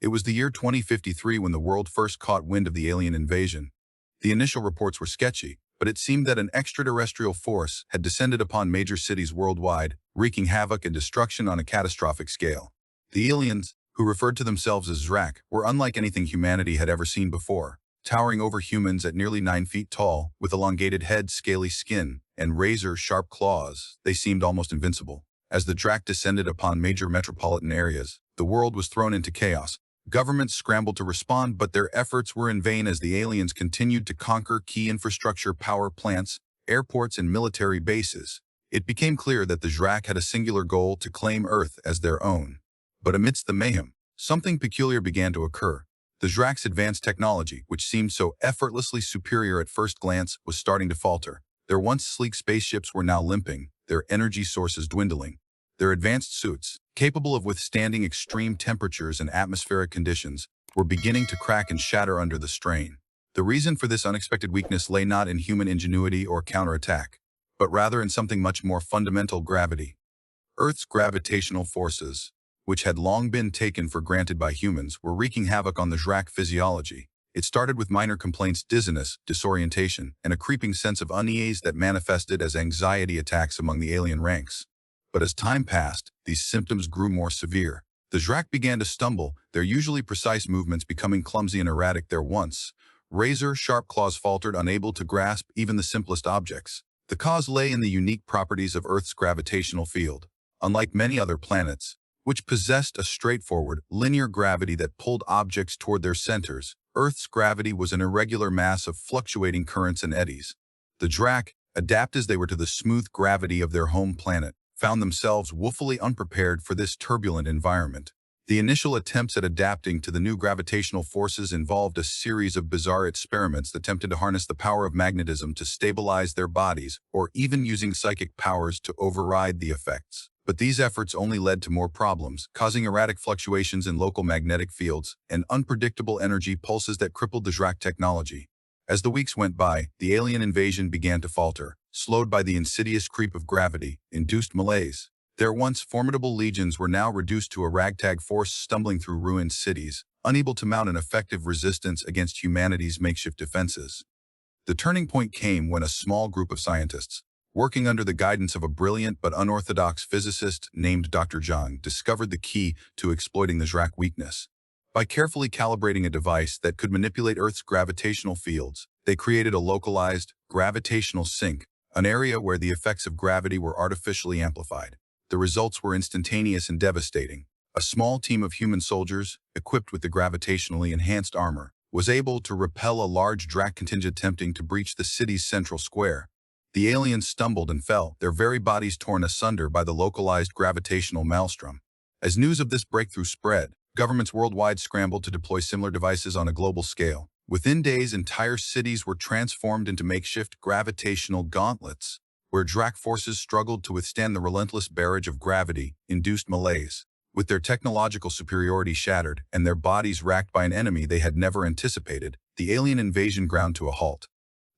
It was the year 2053 when the world first caught wind of the alien invasion. The initial reports were sketchy, but it seemed that an extraterrestrial force had descended upon major cities worldwide, wreaking havoc and destruction on a catastrophic scale. The aliens, who referred to themselves as Zrak, were unlike anything humanity had ever seen before. Towering over humans at nearly 9 feet tall, with elongated heads, scaly skin, and razor-sharp claws, they seemed almost invincible. As the Zrak descended upon major metropolitan areas, the world was thrown into chaos. Governments scrambled to respond, but their efforts were in vain as the aliens continued to conquer key infrastructure, power plants, airports, and military bases. It became clear that the Zrak had a singular goal: to claim Earth as their own. But amidst the mayhem, something peculiar began to occur. The Zrak's advanced technology, which seemed so effortlessly superior at first glance, was starting to falter. Their once sleek spaceships were now limping, their energy sources dwindling. Their advanced suits, capable of withstanding extreme temperatures and atmospheric conditions, were beginning to crack and shatter under the strain. The reason for this unexpected weakness lay not in human ingenuity or counterattack, but rather in something much more fundamental: gravity. Earth's gravitational forces, which had long been taken for granted by humans, were wreaking havoc on the Zrak physiology. It started with minor complaints: dizziness, disorientation, and a creeping sense of unease that manifested as anxiety attacks among the alien ranks. But as time passed, these symptoms grew more severe. The Zrak began to stumble, their usually precise movements becoming clumsy and erratic. Their once razor-sharp claws faltered, unable to grasp even the simplest objects. The cause lay in the unique properties of Earth's gravitational field. Unlike many other planets, which possessed a straightforward, linear gravity that pulled objects toward their centers, Earth's gravity was an irregular mass of fluctuating currents and eddies. The Zrak, adapted as they were to the smooth gravity of their home planet, found themselves woefully unprepared for this turbulent environment. The initial attempts at adapting to the new gravitational forces involved a series of bizarre experiments that attempted to harness the power of magnetism to stabilize their bodies, or even using psychic powers to override the effects. But these efforts only led to more problems, causing erratic fluctuations in local magnetic fields and unpredictable energy pulses that crippled the Zrak technology. As the weeks went by, the alien invasion began to falter, slowed by the insidious creep of gravity-induced malaise. Their once formidable legions were now reduced to a ragtag force stumbling through ruined cities, unable to mount an effective resistance against humanity's makeshift defenses. The turning point came when a small group of scientists, working under the guidance of a brilliant but unorthodox physicist named Dr. Zhang, discovered the key to exploiting the Zrak weakness. By carefully calibrating a device that could manipulate Earth's gravitational fields, they created a localized gravitational sink, an area where the effects of gravity were artificially amplified. The results were instantaneous and devastating. A small team of human soldiers, equipped with the gravitationally enhanced armor, was able to repel a large Zrak contingent attempting to breach the city's central square. The aliens stumbled and fell, their very bodies torn asunder by the localized gravitational maelstrom. As news of this breakthrough spread, governments worldwide scrambled to deploy similar devices on a global scale. Within days, entire cities were transformed into makeshift gravitational gauntlets, where Zrak forces struggled to withstand the relentless barrage of gravity-induced malaise. With their technological superiority shattered and their bodies racked by an enemy they had never anticipated, the alien invasion ground to a halt.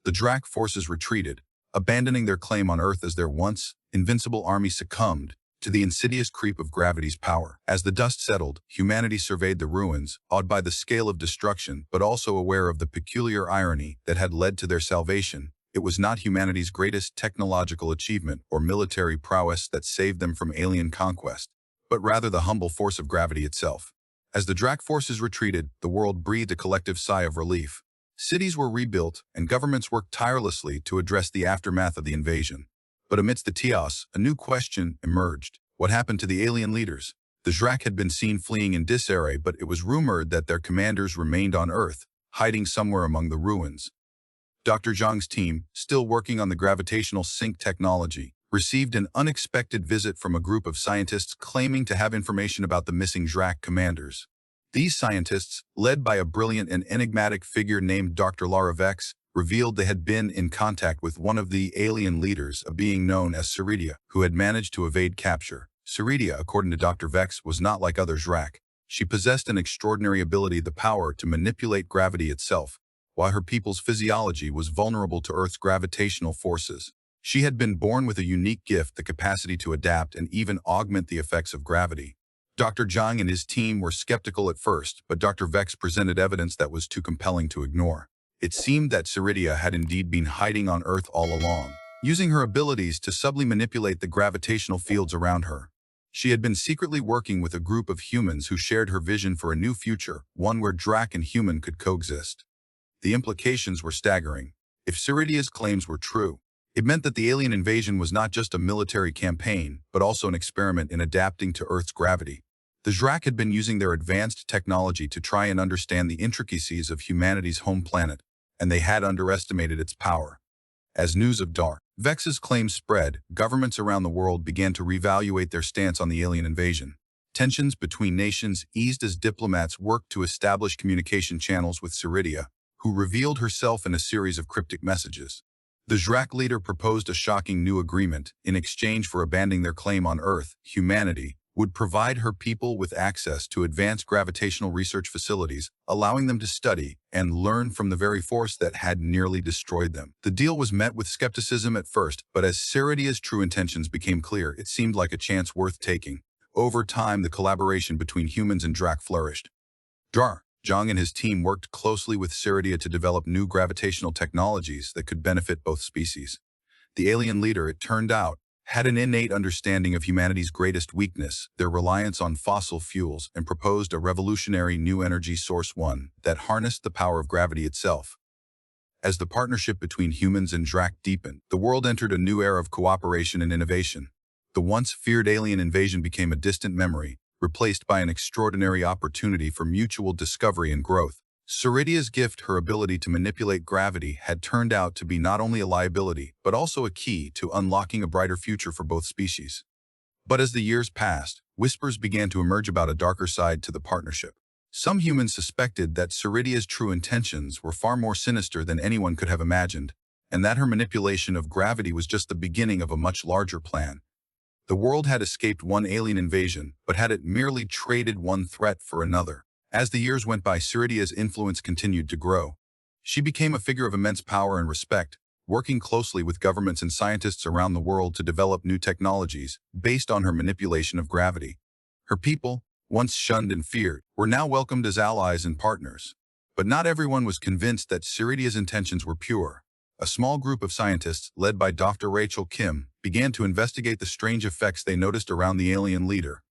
The Zrak forces retreated, abandoning their claim on Earth as their once invincible army succumbed to the insidious creep of gravity's power. As the dust settled, humanity surveyed the ruins, awed by the scale of destruction, but also aware of the peculiar irony that had led to their salvation. It was not humanity's greatest technological achievement or military prowess that saved them from alien conquest, but rather the humble force of gravity itself. As the Zrak forces retreated, the world breathed a collective sigh of relief. Cities were rebuilt, and governments worked tirelessly to address the aftermath of the invasion. But amidst the chaos, a new question emerged. What happened to the alien leaders? The Zrak had been seen fleeing in disarray, but it was rumored that their commanders remained on Earth, hiding somewhere among the ruins. Dr. Zhang's team, still working on the gravitational sink technology, received an unexpected visit from a group of scientists claiming to have information about the missing Zrak commanders. These scientists, led by a brilliant and enigmatic figure named Dr. Lara Vex, revealed they had been in contact with one of the alien leaders, a being known as Ceridia, who had managed to evade capture. Ceridia, according to Dr. Vex, was not like other Zrak. She possessed an extraordinary ability, the power to manipulate gravity itself, while her people's physiology was vulnerable to Earth's gravitational forces. She had been born with a unique gift, the capacity to adapt and even augment the effects of gravity. Dr. Zhang and his team were skeptical at first, but Dr. Vex presented evidence that was too compelling to ignore. It seemed that Ceridia had indeed been hiding on Earth all along, using her abilities to subtly manipulate the gravitational fields around her. She had been secretly working with a group of humans who shared her vision for a new future, one where Drac and human could coexist. The implications were staggering. If Ceridia's claims were true, it meant that the alien invasion was not just a military campaign, but also an experiment in adapting to Earth's gravity. The Drac had been using their advanced technology to try and understand the intricacies of humanity's home planet, and they had underestimated its power. As news of Vex's claims spread, governments around the world began to reevaluate their stance on the alien invasion. Tensions between nations eased as diplomats worked to establish communication channels with Ceridia, who revealed herself in a series of cryptic messages. The Drac leader proposed a shocking new agreement. In exchange for abandoning their claim on Earth, humanity would provide her people with access to advanced gravitational research facilities, allowing them to study and learn from the very force that had nearly destroyed them. The deal was met with skepticism at first, but as Ceridia's true intentions became clear, it seemed like a chance worth taking. Over time, the collaboration between humans and Drac flourished. Zhang and his team worked closely with Ceridia to develop new gravitational technologies that could benefit both species. The alien leader, it turned out, had an innate understanding of humanity's greatest weakness, their reliance on fossil fuels, and proposed a revolutionary new energy source, one that harnessed the power of gravity itself. As the partnership between humans and Drac deepened, the world entered a new era of cooperation and innovation. The once feared alien invasion became a distant memory, replaced by an extraordinary opportunity for mutual discovery and growth. Ceridia's gift, her ability to manipulate gravity, had turned out to be not only a liability, but also a key to unlocking a brighter future for both species. But as the years passed, whispers began to emerge about a darker side to the partnership. Some humans suspected that Ceridia's true intentions were far more sinister than anyone could have imagined, and that her manipulation of gravity was just the beginning of a much larger plan. The world had escaped one alien invasion, but had it merely traded one threat for another. As the years went by, Ceridia's influence continued to grow. She became a figure of immense power and respect, working closely with governments and scientists around the world to develop new technologies based on her manipulation of gravity. Her people, once shunned and feared, were now welcomed as allies and partners. But not everyone was convinced that Ceridia's intentions were pure. A small group of scientists, led by Dr. Rachel Kim, began to investigate the strange effects they noticed around the alien leader.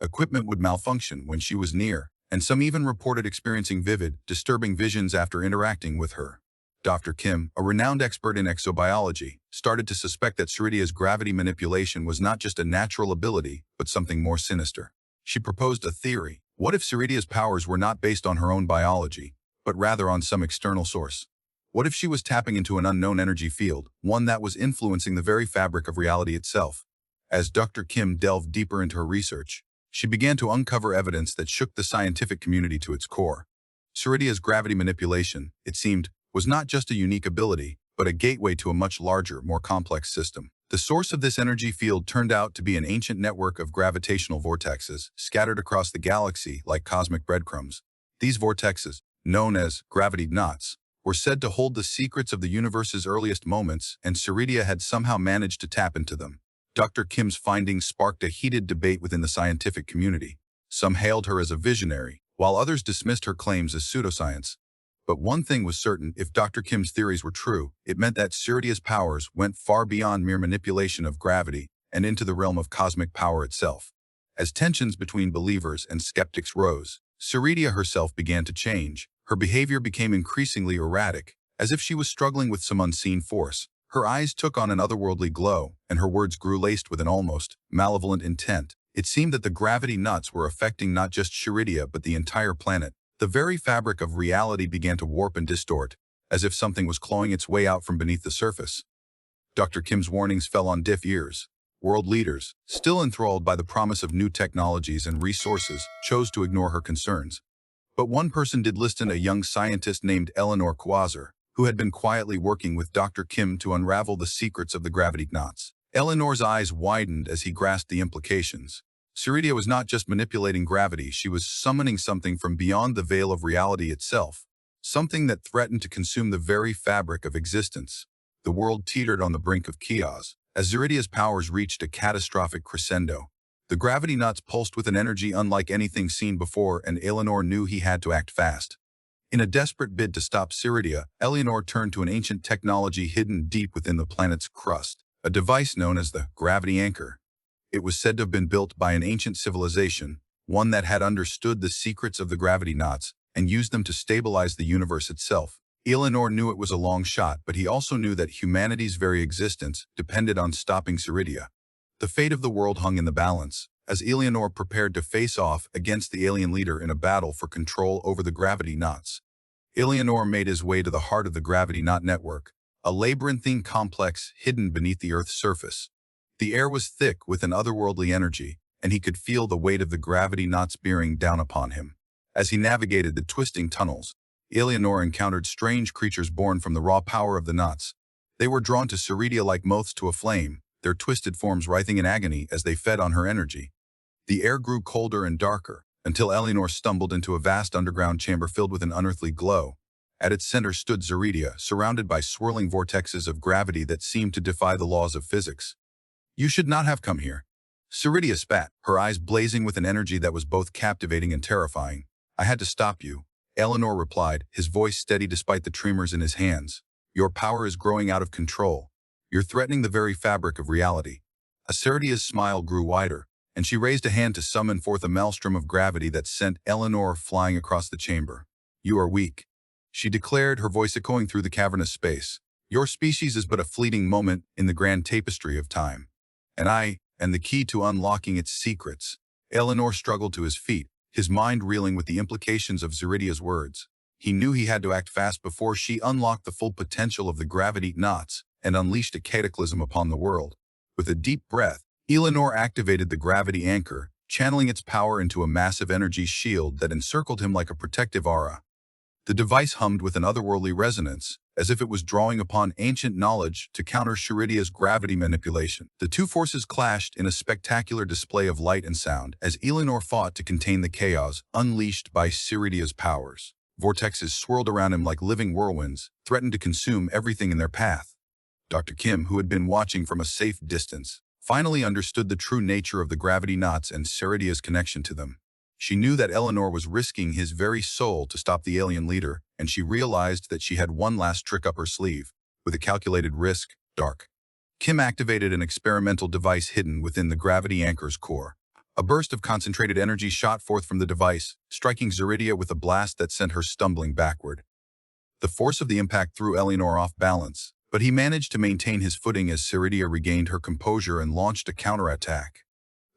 Equipment would malfunction when she was near, and some even reported experiencing vivid, disturbing visions after interacting with her. Dr. Kim, a renowned expert in exobiology, started to suspect that Ceridia's gravity manipulation was not just a natural ability, but something more sinister. She proposed a theory. What if Ceridia's powers were not based on her own biology, but rather on some external source? What if she was tapping into an unknown energy field, one that was influencing the very fabric of reality itself? As Dr. Kim delved deeper into her research, she began to uncover evidence that shook the scientific community to its core. Ceridia's gravity manipulation, it seemed, was not just a unique ability, but a gateway to a much larger, more complex system. The source of this energy field turned out to be an ancient network of gravitational vortexes scattered across the galaxy like cosmic breadcrumbs. These vortexes, known as gravity knots, were said to hold the secrets of the universe's earliest moments, and Ceridia had somehow managed to tap into them. Dr. Kim's findings sparked a heated debate within the scientific community. Some hailed her as a visionary, while others dismissed her claims as pseudoscience. But one thing was certain: if Dr. Kim's theories were true, it meant that Ceridia's powers went far beyond mere manipulation of gravity and into the realm of cosmic power itself. As tensions between believers and skeptics rose, Ceridia herself began to change. Her behavior became increasingly erratic, as if she was struggling with some unseen force. Her eyes took on an otherworldly glow, and her words grew laced with an almost malevolent intent. It seemed that the gravity nuts were affecting not just Ceridia but the entire planet. The very fabric of reality began to warp and distort, as if something was clawing its way out from beneath the surface. Dr. Kim's warnings fell on deaf ears. World leaders, still enthralled by the promise of new technologies and resources, chose to ignore her concerns. But one person did listen: a young scientist named Eleanor Quasar, who had been quietly working with Dr. Kim to unravel the secrets of the gravity knots. Eleanor's eyes widened as he grasped the implications. Ceridia was not just manipulating gravity, she was summoning something from beyond the veil of reality itself, something that threatened to consume the very fabric of existence. The world teetered on the brink of chaos, as Ceridia's powers reached a catastrophic crescendo. The gravity nuts pulsed with an energy unlike anything seen before, and Eleanor knew he had to act fast. In a desperate bid to stop Ceridia, Eleanor turned to an ancient technology hidden deep within the planet's crust, a device known as the gravity anchor. It was said to have been built by an ancient civilization, one that had understood the secrets of the gravity knots and used them to stabilize the universe itself. Eleanor knew it was a long shot, but he also knew that humanity's very existence depended on stopping Ceridia. The fate of the world hung in the balance, as Eleanor prepared to face off against the alien leader in a battle for control over the gravity knots. Eleanor made his way to the heart of the gravity knot network, a labyrinthine complex hidden beneath the Earth's surface. The air was thick with an otherworldly energy, and he could feel the weight of the gravity knots bearing down upon him. As he navigated the twisting tunnels, Eleanor encountered strange creatures born from the raw power of the knots. They were drawn to Ceridia like moths to a flame, their twisted forms writhing in agony as they fed on her energy. The air grew colder and darker, until Eleanor stumbled into a vast underground chamber filled with an unearthly glow. At its center stood Ceridia, surrounded by swirling vortexes of gravity that seemed to defy the laws of physics. "You should not have come here." Ceridia spat, her eyes blazing with an energy that was both captivating and terrifying. "I had to stop you," Eleanor replied, his voice steady despite the tremors in his hands. "Your power is growing out of control. You're threatening the very fabric of reality." Ceridia's smile grew wider, and she raised a hand to summon forth a maelstrom of gravity that sent Eleanor flying across the chamber. "You are weak," she declared, her voice echoing through the cavernous space. "Your species is but a fleeting moment in the grand tapestry of time. And I am the key to unlocking its secrets." Eleanor struggled to his feet, his mind reeling with the implications of Ceridia's words. He knew he had to act fast before she unlocked the full potential of the gravity knots and unleashed a cataclysm upon the world. With a deep breath, Eleanor activated the gravity anchor, channeling its power into a massive energy shield that encircled him like a protective aura. The device hummed with an otherworldly resonance, as if it was drawing upon ancient knowledge to counter Ceridia's gravity manipulation. The two forces clashed in a spectacular display of light and sound as Eleanor fought to contain the chaos unleashed by Ceridia's powers. Vortexes swirled around him like living whirlwinds, threatened to consume everything in their path. Dr. Kim, who had been watching from a safe distance, finally understood the true nature of the gravity knots and Ceridia's connection to them. She knew that Eleanor was risking his very soul to stop the alien leader, and she realized that she had one last trick up her sleeve. With a calculated risk, Dark Kim activated an experimental device hidden within the gravity anchor's core. A burst of concentrated energy shot forth from the device, striking Ceridia with a blast that sent her stumbling backward. The force of the impact threw Eleanor off balance, but he managed to maintain his footing as Ceridia regained her composure and launched a counterattack.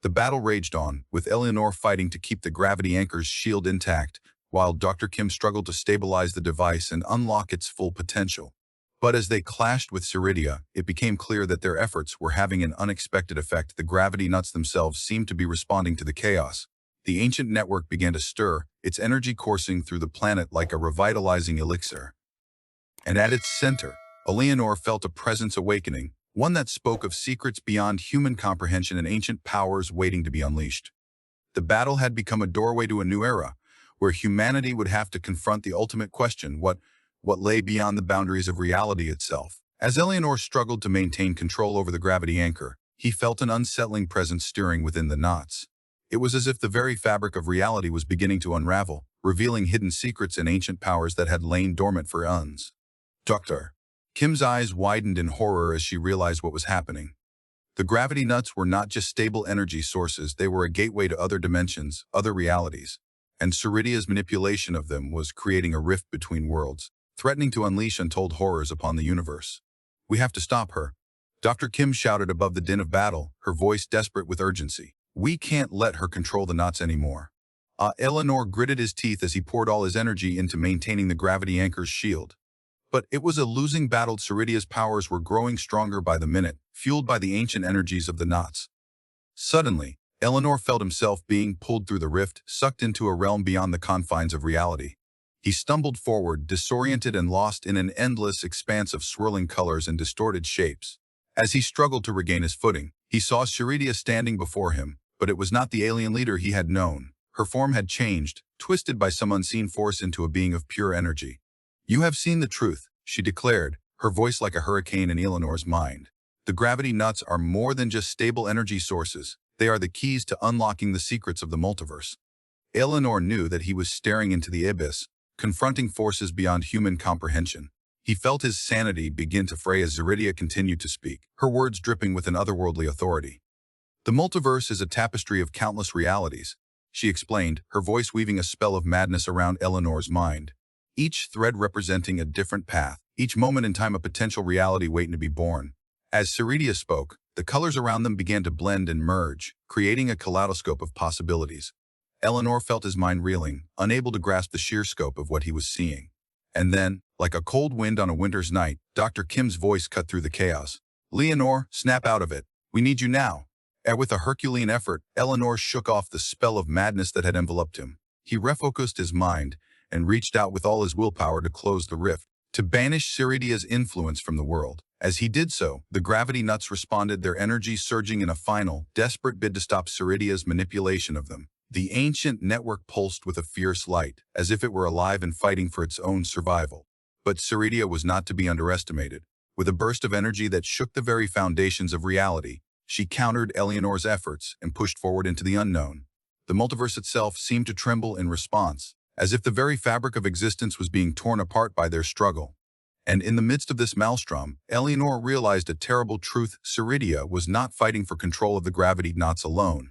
The battle raged on, with Eleanor fighting to keep the gravity anchor's shield intact, while Dr. Kim struggled to stabilize the device and unlock its full potential. But as they clashed with Ceridia, it became clear that their efforts were having an unexpected effect. The gravity nuts themselves seemed to be responding to the chaos. The ancient network began to stir, its energy coursing through the planet like a revitalizing elixir. And at its center, Eleanor felt a presence awakening, one that spoke of secrets beyond human comprehension and ancient powers waiting to be unleashed. The battle had become a doorway to a new era, where humanity would have to confront the ultimate question, what lay beyond the boundaries of reality itself. As Eleanor struggled to maintain control over the gravity anchor, he felt an unsettling presence stirring within the knots. It was as if the very fabric of reality was beginning to unravel, revealing hidden secrets and ancient powers that had lain dormant for eons. Dr. Kim's eyes widened in horror as she realized what was happening. The gravity nuts were not just stable energy sources, they were a gateway to other dimensions, other realities. And Ceridia's manipulation of them was creating a rift between worlds, threatening to unleash untold horrors upon the universe. "We have to stop her," Dr. Kim shouted above the din of battle, her voice desperate with urgency. "We can't let her control the knots anymore." Eleanor gritted his teeth as he poured all his energy into maintaining the gravity anchor's shield. But it was a losing battle. Ceridia's powers were growing stronger by the minute, fueled by the ancient energies of the knots. Suddenly, Eleanor felt himself being pulled through the rift, sucked into a realm beyond the confines of reality. He stumbled forward, disoriented and lost in an endless expanse of swirling colors and distorted shapes. As he struggled to regain his footing, he saw Ceridia standing before him, but it was not the alien leader he had known. Her form had changed, twisted by some unseen force into a being of pure energy. "You have seen the truth," she declared, her voice like a hurricane in Eleanor's mind. "The gravity nuts are more than just stable energy sources. They are the keys to unlocking the secrets of the multiverse. Eleanor knew that he was staring into the abyss, confronting forces beyond human comprehension. He felt his sanity begin to fray as Zaridia continued to speak, her words dripping with an otherworldly authority. The multiverse is a tapestry of countless realities, she explained, her voice weaving a spell of madness around Eleanor's mind. Each thread representing a different path, each moment in time a potential reality waiting to be born. As Zaridia spoke, the colors around them began to blend and merge, creating a kaleidoscope of possibilities. Eleanor felt his mind reeling, unable to grasp the sheer scope of what he was seeing. And then, like a cold wind on a winter's night, Dr. Kim's voice cut through the chaos. "Leonor, snap out of it. We need you now." And with a Herculean effort, Eleanor shook off the spell of madness that had enveloped him. He refocused his mind and reached out with all his willpower to close the rift, to banish Zaridia's influence from the world. As he did so, the gravity nuts responded, their energy surging in a final, desperate bid to stop Zaridia's manipulation of them. The ancient network pulsed with a fierce light, as if it were alive and fighting for its own survival. But Zaridia was not to be underestimated. With a burst of energy that shook the very foundations of reality, she countered Eleanor's efforts and pushed forward into the unknown. The multiverse itself seemed to tremble in response, as if the very fabric of existence was being torn apart by their struggle. And in the midst of this maelstrom, Eleanor realized a terrible truth: Zaridia was not fighting for control of the gravity knots alone.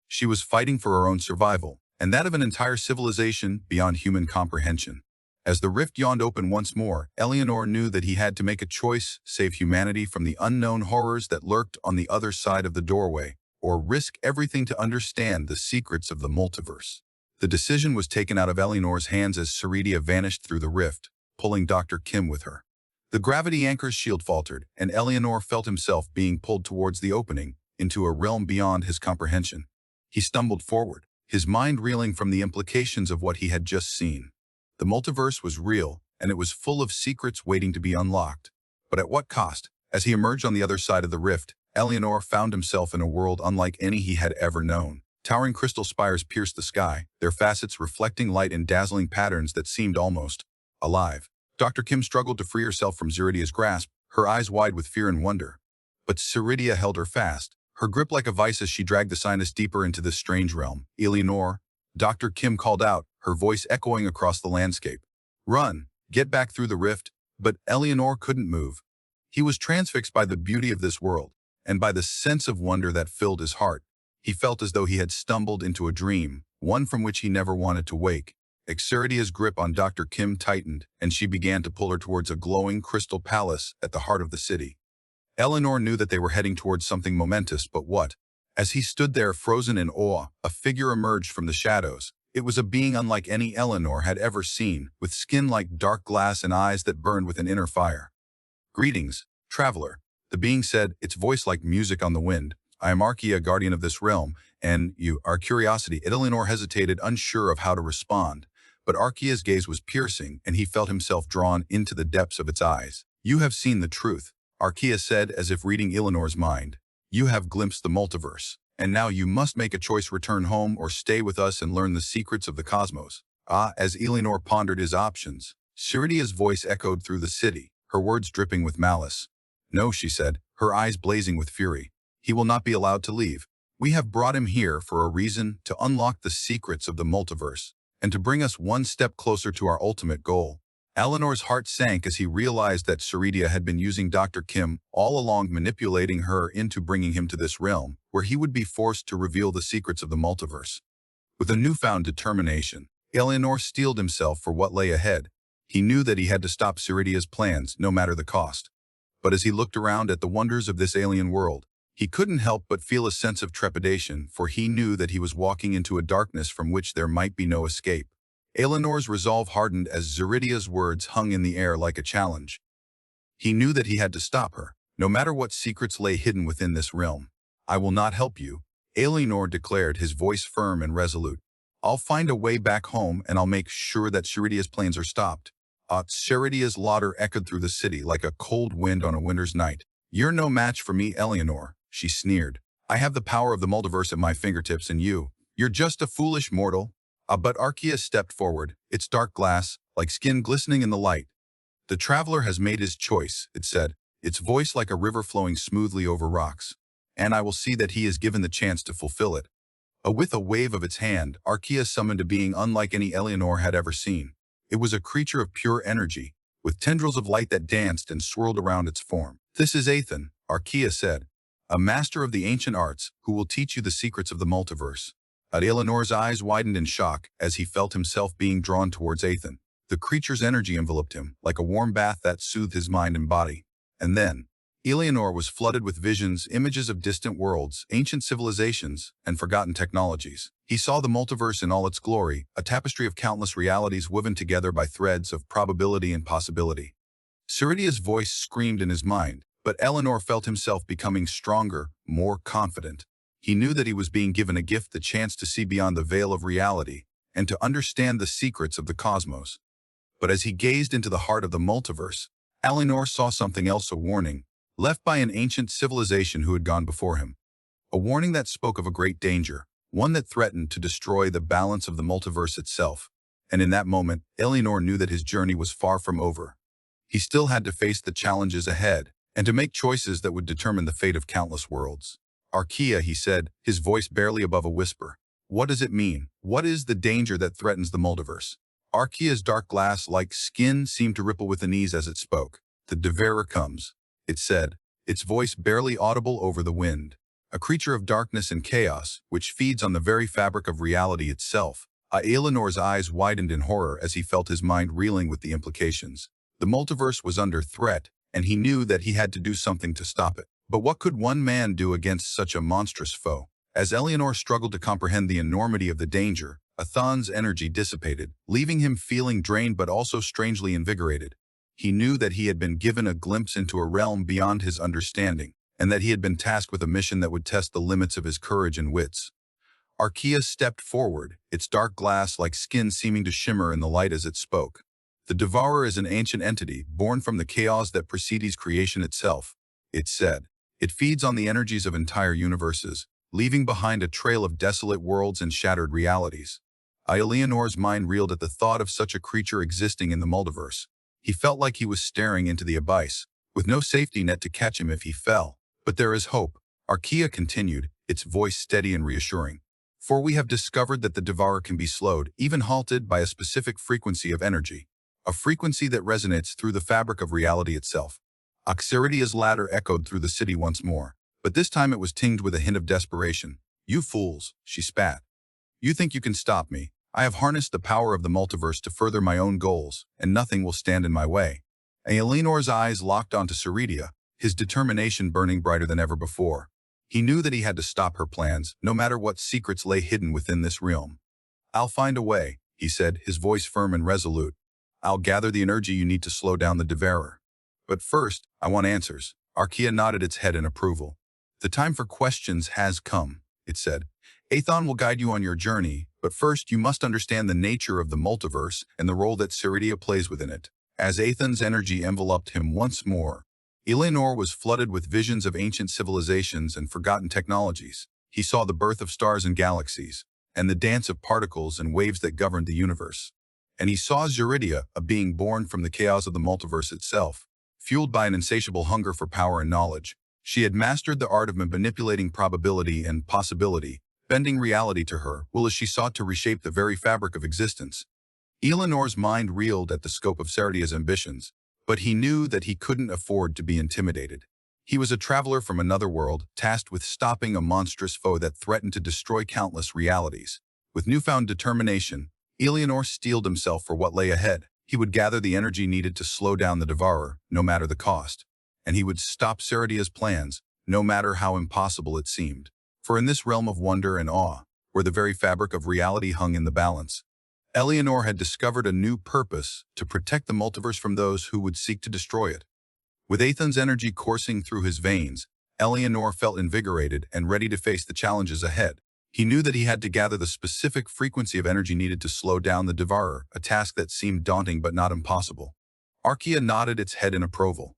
She was fighting for her own survival, and that of an entire civilization beyond human comprehension. As the rift yawned open once more, Eleanor knew that he had to make a choice: save humanity from the unknown horrors that lurked on the other side of the doorway, or risk everything to understand the secrets of the multiverse. The decision was taken out of Eleanor's hands as Zaridia vanished through the rift, pulling Dr. Kim with her. The gravity anchor's shield faltered, and Eleanor felt himself being pulled towards the opening, into a realm beyond his comprehension. He stumbled forward, his mind reeling from the implications of what he had just seen. The multiverse was real, and it was full of secrets waiting to be unlocked. But at what cost? As he emerged on the other side of the rift, Eleanor found himself in a world unlike any he had ever known. Towering crystal spires pierced the sky, their facets reflecting light in dazzling patterns that seemed almost alive. Dr. Kim struggled to free herself from Zaridia's grasp, her eyes wide with fear and wonder. But Zaridia held her fast, her grip like a vice as she dragged the scientist deeper into this strange realm. "Eleanor," Dr. Kim called out, her voice echoing across the landscape. "Run, get back through the rift." But Eleanor couldn't move. He was transfixed by the beauty of this world, and by the sense of wonder that filled his heart. He felt as though he had stumbled into a dream, one from which he never wanted to wake. Zaridia's grip on Dr. Kim tightened, and she began to pull her towards a glowing crystal palace at the heart of the city. Eleanor knew that they were heading towards something momentous, but what? As he stood there frozen in awe, a figure emerged from the shadows. It was a being unlike any Eleanor had ever seen, with skin like dark glass and eyes that burned with an inner fire. "Greetings, traveler," the being said, its voice like music on the wind. "I am Arkia, guardian of this realm, and you, our curiosity." Eleanor hesitated, unsure of how to respond. But Arkia's gaze was piercing, and he felt himself drawn into the depths of its eyes. "You have seen the truth," Arkia said, as if reading Eleanor's mind. "You have glimpsed the multiverse, and now you must make a choice: return home or stay with us and learn the secrets of the cosmos." As Eleanor pondered his options, Zaridia's voice echoed through the city, her words dripping with malice. "No," she said, her eyes blazing with fury. "He will not be allowed to leave. We have brought him here for a reason: to unlock the secrets of the multiverse, and to bring us one step closer to our ultimate goal." Eleanor's heart sank as he realized that Zaridia had been using Dr. Kim all along, manipulating her into bringing him to this realm, where he would be forced to reveal the secrets of the multiverse. With a newfound determination, Eleanor steeled himself for what lay ahead. He knew that he had to stop Zaridia's plans, no matter the cost. But as he looked around at the wonders of this alien world, he couldn't help but feel a sense of trepidation, for he knew that he was walking into a darkness from which there might be no escape. Eleanor's resolve hardened as Zaridia's words hung in the air like a challenge. He knew that he had to stop her, no matter what secrets lay hidden within this realm. "I will not help you," Eleanor declared, his voice firm and resolute. "I'll find a way back home, and I'll make sure that Zaridia's plans are stopped." Zaridia's laughter echoed through the city like a cold wind on a winter's night. "You're no match for me, Eleanor," she sneered. "I have the power of the multiverse at my fingertips, and you're just a foolish mortal." But Arkia stepped forward, its dark glass, like skin, glistening in the light. "The traveler has made his choice," it said, its voice like a river flowing smoothly over rocks. and I will see that he is given the chance to fulfill it. With a wave of its hand, Archaea summoned a being unlike any Eleanor had ever seen. It was a creature of pure energy, with tendrils of light that danced and swirled around its form. "This is Ethan," Archaea said, "a master of the ancient arts who will teach you the secrets of the multiverse." Eleanor's eyes widened in shock as he felt himself being drawn towards Ethan. The creature's energy enveloped him, like a warm bath that soothed his mind and body. And then, Eleanor was flooded with visions, images of distant worlds, ancient civilizations, and forgotten technologies. He saw the multiverse in all its glory, a tapestry of countless realities woven together by threads of probability and possibility. Ceridia's voice screamed in his mind, but Eleanor felt himself becoming stronger, more confident. He knew that he was being given a gift, the chance to see beyond the veil of reality and to understand the secrets of the cosmos. But as he gazed into the heart of the multiverse, Eleanor saw something else, a warning, left by an ancient civilization who had gone before him. A warning that spoke of a great danger, one that threatened to destroy the balance of the multiverse itself. And in that moment, Eleanor knew that his journey was far from over. He still had to face the challenges ahead, and to make choices that would determine the fate of countless worlds. "Archaea," he said, his voice barely above a whisper. "What does it mean? What is the danger that threatens the multiverse?" Archaea's dark glass-like skin seemed to ripple with unease as it spoke. "The Devourer comes," it said, its voice barely audible over the wind. "A creature of darkness and chaos, which feeds on the very fabric of reality itself." Eleanor's eyes widened in horror as he felt his mind reeling with the implications. The multiverse was under threat, and he knew that he had to do something to stop it. But what could one man do against such a monstrous foe? As Eleanor struggled to comprehend the enormity of the danger, Ethan's energy dissipated, leaving him feeling drained but also strangely invigorated. He knew that he had been given a glimpse into a realm beyond his understanding, and that he had been tasked with a mission that would test the limits of his courage and wits. Archaea stepped forward, its dark glass-like skin seeming to shimmer in the light as it spoke. "The Devourer is an ancient entity, born from the chaos that precedes creation itself," it said. "It feeds on the energies of entire universes, leaving behind a trail of desolate worlds and shattered realities." Eleanor's mind reeled at the thought of such a creature existing in the multiverse. He felt like he was staring into the abyss, with no safety net to catch him if he fell. "But there is hope," Archaea continued, its voice steady and reassuring. "For we have discovered that the Devourer can be slowed, even halted, by a specific frequency of energy. A frequency that resonates through the fabric of reality itself." Ceridia's ladder echoed through the city once more, but this time it was tinged with a hint of desperation. "You fools," she spat. "You think you can stop me? I have harnessed the power of the multiverse to further my own goals, and nothing will stand in my way." Eleanor's eyes locked onto Ceridia, his determination burning brighter than ever before. He knew that he had to stop her plans, no matter what secrets lay hidden within this realm. "I'll find a way," he said, his voice firm and resolute. "I'll gather the energy you need to slow down the Devourer. But first, I want answers." Archaea nodded its head in approval. "The time for questions has come," it said. "Ethan will guide you on your journey, but first you must understand the nature of the multiverse and the role that Ceridia plays within it." As Ethan's energy enveloped him once more, Eleanor was flooded with visions of ancient civilizations and forgotten technologies. He saw the birth of stars and galaxies, and the dance of particles and waves that governed the universe. And he saw Ceridia, a being born from the chaos of the multiverse itself. Fueled by an insatiable hunger for power and knowledge, she had mastered the art of manipulating probability and possibility, bending reality to her will as she sought to reshape the very fabric of existence. Eleanor's mind reeled at the scope of Ceridia's ambitions, but he knew that he couldn't afford to be intimidated. He was a traveler from another world, tasked with stopping a monstrous foe that threatened to destroy countless realities. With newfound determination, Eleanor steeled himself for what lay ahead. He would gather the energy needed to slow down the Devourer, no matter the cost. And he would stop Ceridia's plans, no matter how impossible it seemed. For in this realm of wonder and awe, where the very fabric of reality hung in the balance, Eleanor had discovered a new purpose: to protect the multiverse from those who would seek to destroy it. With Ethan's energy coursing through his veins, Eleanor felt invigorated and ready to face the challenges ahead. He knew that he had to gather the specific frequency of energy needed to slow down the Devourer, a task that seemed daunting but not impossible. Archaea nodded its head in approval.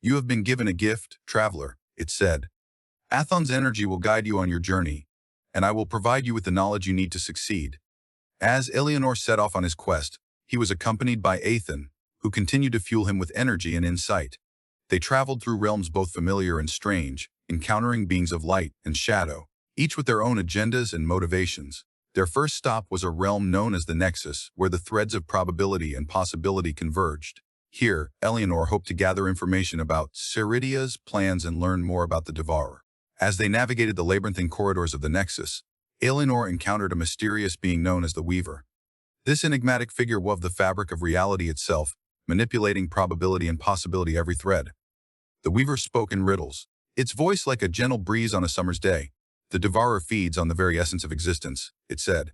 "You have been given a gift, traveler," it said. "Athon's energy will guide you on your journey, and I will provide you with the knowledge you need to succeed." As Eleanor set off on his quest, he was accompanied by Ethan, who continued to fuel him with energy and insight. They traveled through realms both familiar and strange, encountering beings of light and shadow, each with their own agendas and motivations. Their first stop was a realm known as the Nexus, where the threads of probability and possibility converged. Here, Eleanor hoped to gather information about Ceridia's plans and learn more about the Devourer. As they navigated the labyrinthine corridors of the Nexus, Eleanor encountered a mysterious being known as the Weaver. This enigmatic figure wove the fabric of reality itself, manipulating probability and possibility every thread. The Weaver spoke in riddles, its voice like a gentle breeze on a summer's day. The Devourer feeds on the very essence of existence, it said.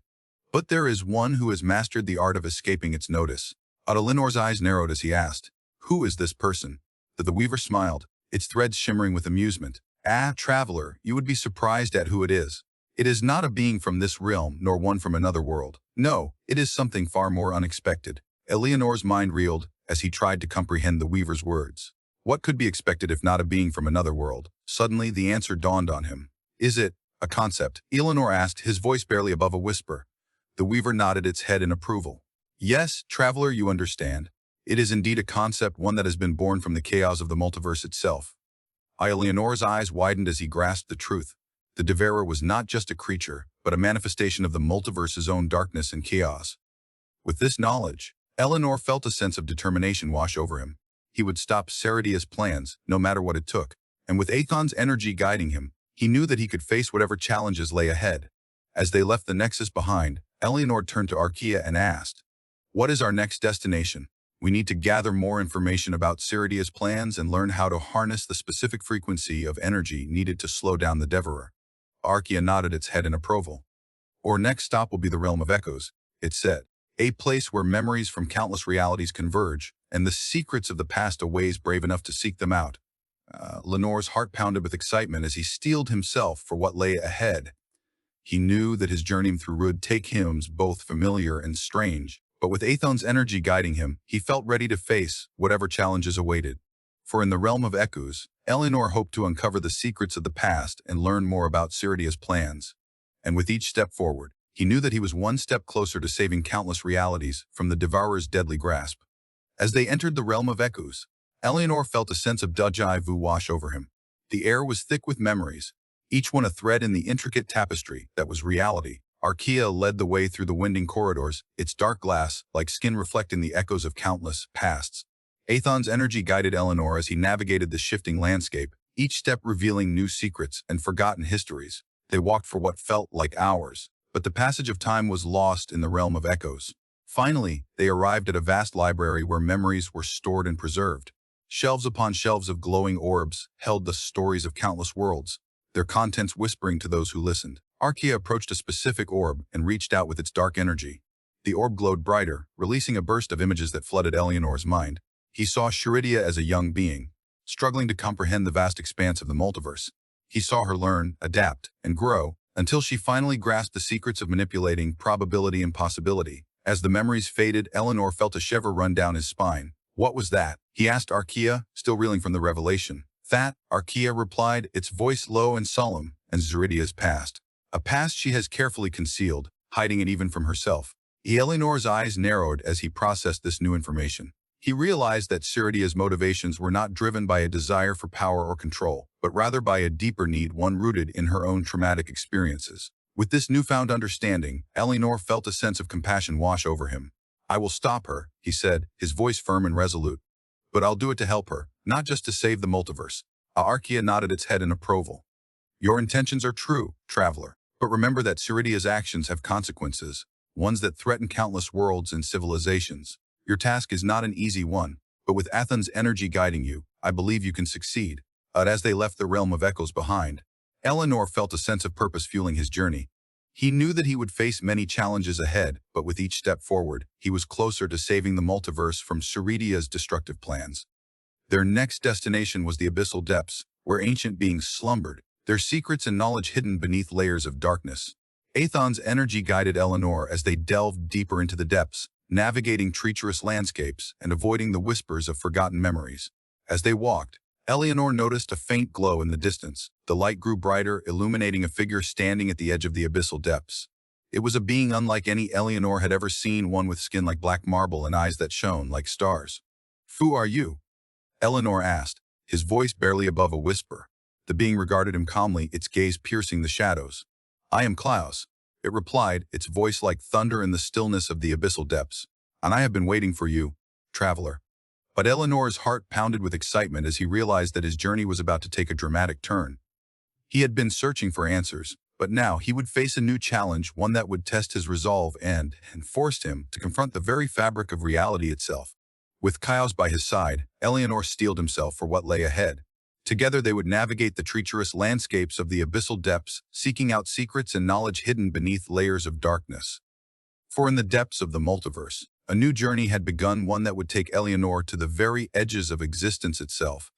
But there is one who has mastered the art of escaping its notice. Adelinor's eyes narrowed as he asked, "Who is this person?" The Weaver smiled, its threads shimmering with amusement. "Ah, traveler, you would be surprised at who it is. It is not a being from this realm, nor one from another world. No, it is something far more unexpected." Eleanor's mind reeled as he tried to comprehend the Weaver's words. What could be expected if not a being from another world? Suddenly, the answer dawned on him. "Is it a concept?" Eleanor asked, his voice barely above a whisper. The Weaver nodded its head in approval. "Yes, traveler, you understand. It is indeed a concept, one that has been born from the chaos of the multiverse itself." Eleanor's eyes widened as he grasped the truth. The Devourer was not just a creature, but a manifestation of the multiverse's own darkness and chaos. With this knowledge, Eleanor felt a sense of determination wash over him. He would stop Ceridia's plans, no matter what it took. And with Athon's energy guiding him, he knew that he could face whatever challenges lay ahead. As they left the Nexus behind, Eleanor turned to Archaea and asked, "What is our next destination?" "We need to gather more information about Ceridia's plans and learn how to harness the specific frequency of energy needed to slow down the Devourer." Archaea nodded its head in approval. "Our next stop will be the Realm of Echoes," it said, "a place where memories from countless realities converge, and the secrets of the past aways brave enough to seek them out." Lenore's heart pounded with excitement as he steeled himself for what lay ahead. He knew that his journey through would take him both familiar and strange, but with Athon's energy guiding him, he felt ready to face whatever challenges awaited. For in the Realm of Echoes, Eleanor hoped to uncover the secrets of the past and learn more about Ceridia's plans. And with each step forward, he knew that he was one step closer to saving countless realities from the Devourer's deadly grasp. As they entered the Realm of Echoes, Eleanor felt a sense of déjà vu wash over him. The air was thick with memories, each one a thread in the intricate tapestry that was reality. Archaea led the way through the winding corridors, its dark glass like skin reflecting the echoes of countless pasts. Athon's energy guided Eleanor as he navigated the shifting landscape, each step revealing new secrets and forgotten histories. They walked for what felt like hours, but the passage of time was lost in the Realm of Echoes. Finally, they arrived at a vast library where memories were stored and preserved. Shelves upon shelves of glowing orbs held the stories of countless worlds, their contents whispering to those who listened. Archaea approached a specific orb and reached out with its dark energy. The orb glowed brighter, releasing a burst of images that flooded Eleanor's mind. He saw Ceridia as a young being, struggling to comprehend the vast expanse of the multiverse. He saw her learn, adapt, and grow, until she finally grasped the secrets of manipulating probability and possibility. As the memories faded, Eleanor felt a shiver run down his spine. "What was that?" he asked Archaea, still reeling from the revelation. "That," Archaea replied, its voice low and solemn, "and Ceridia's past. A past she has carefully concealed, hiding it even from herself." Eleanor's eyes narrowed as he processed this new information. He realized that Ceridia's motivations were not driven by a desire for power or control, but rather by a deeper need, one rooted in her own traumatic experiences. With this newfound understanding, Eleanor felt a sense of compassion wash over him. "I will stop her," he said, his voice firm and resolute. "But I'll do it to help her, not just to save the multiverse." Archaea nodded its head in approval. "Your intentions are true, traveler. But remember that Ceridia's actions have consequences, ones that threaten countless worlds and civilizations. Your task is not an easy one, but with Athon's energy guiding you, I believe you can succeed." As they left the Realm of Echoes behind, Eleanor felt a sense of purpose fueling his journey. He knew that he would face many challenges ahead, but with each step forward, he was closer to saving the multiverse from Ceridia's destructive plans. Their next destination was the abyssal depths, where ancient beings slumbered, their secrets and knowledge hidden beneath layers of darkness. Athon's energy guided Eleanor as they delved deeper into the depths, navigating treacherous landscapes and avoiding the whispers of forgotten memories. As they walked, Eleanor noticed a faint glow in the distance. The light grew brighter, illuminating a figure standing at the edge of the abyssal depths. It was a being unlike any Eleanor had ever seen, one with skin like black marble and eyes that shone like stars. "Who are you?" Eleanor asked, his voice barely above a whisper. The being regarded him calmly, its gaze piercing the shadows. "I am Klaus," it replied, its voice like thunder in the stillness of the abyssal depths. "And I have been waiting for you, traveler." But Eleanor's heart pounded with excitement as he realized that his journey was about to take a dramatic turn. He had been searching for answers, but now he would face a new challenge, one that would test his resolve and forced him to confront the very fabric of reality itself. With Klaus by his side, Eleanor steeled himself for what lay ahead. Together they would navigate the treacherous landscapes of the abyssal depths, seeking out secrets and knowledge hidden beneath layers of darkness. For in the depths of the multiverse, a new journey had begun, one that would take Eleanor to the very edges of existence itself,